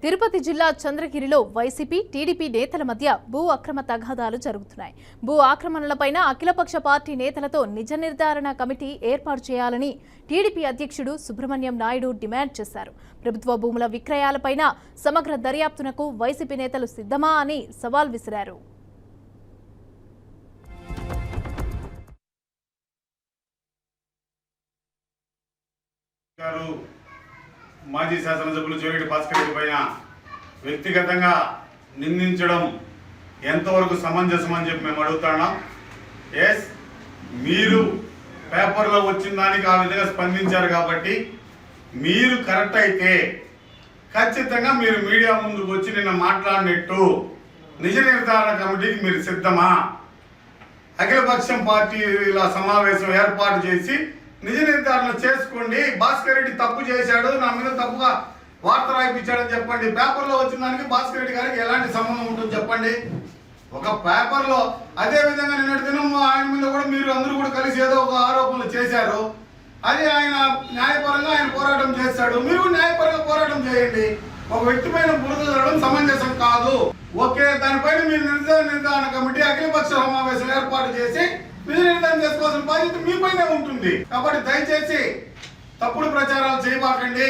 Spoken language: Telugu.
తిరుపతి జిల్లా చంద్రగిరిలో వైసీపీ టీడీపీ నేతల మధ్య భూ అక్రమ తగాదాలు జరుగుతున్నాయి. భూ ఆక్రమణలపైన అఖిలపక్ష పార్టీ నేతలతో నిజ నిర్ధారణ కమిటీ ఏర్పాటు చేయాలని టీడీపీ అధ్యక్షుడు సుబ్రహ్మణ్యం నాయుడు డిమాండ్ చేశారు. ప్రభుత్వ భూముల విక్రయాలపైన సమగ్ర దర్యాప్తునకు వైసీపీ నేతలు సిద్ధమా అని సవాల్ విసిరారు. మాజీ శాసనసభ్యులు జోగిటి భాస్కర్ రెడ్డి పైన వ్యక్తిగతంగా నిందించడం ఎంతవరకు సమంజసమని చెప్పి మేము అడుగుతున్నాం. మీరు పేపర్లో వచ్చిన దానికి ఆ విధంగా స్పందించారు కాబట్టి మీరు కరెక్ట్ అయితే ఖచ్చితంగా మీరు మీడియా ముందుకు వచ్చి నిన్న మాట్లాడినట్టు నిజ నిర్ధారణ కమిటీకి మీరు సిద్ధమా? అఖిలపక్షం పార్టీల సమావేశం ఏర్పాటు చేసి నిజ నిర్ధారణ చేసుకోండి. భాస్కర్ రెడ్డి తప్పు చేశాడు, నా మీద తప్పుగా వార్త రాయిపించాడని చెప్పండి. పేపర్లో వచ్చిన దానికి భాస్కర్ రెడ్డి గారికి ఎలాంటి సంబంధం ఉంటుందో చెప్పండి. ఒక పేపర్లో అదే విధంగా నిన్నటి దినం ఆయన మీద కూడా మీరు అందరూ కూడా కలిసి ఏదో ఒక ఆరోపణలు చేశారు. అది ఆయన న్యాయపరంగా ఆయన పోరాటం చేశాడు, మీరు న్యాయపరంగా పోరాటం చేయండి. ఒక వ్యక్తి పైన బురద జరగడం సమంజసం కాదు. ఓకే, దానిపైన మీరు నిర్ధారణ కమిటీ అఖిలపక్ష సమావేశం ఏర్పాటు చేసి నిజ నిర్ధారణ చేసుకోవాల్సిన బాధ్యత మీ పైనే ఉంటుంది. కాబట్టి దయచేసి తప్పుడు ప్రచారాలు చేయబాకండి.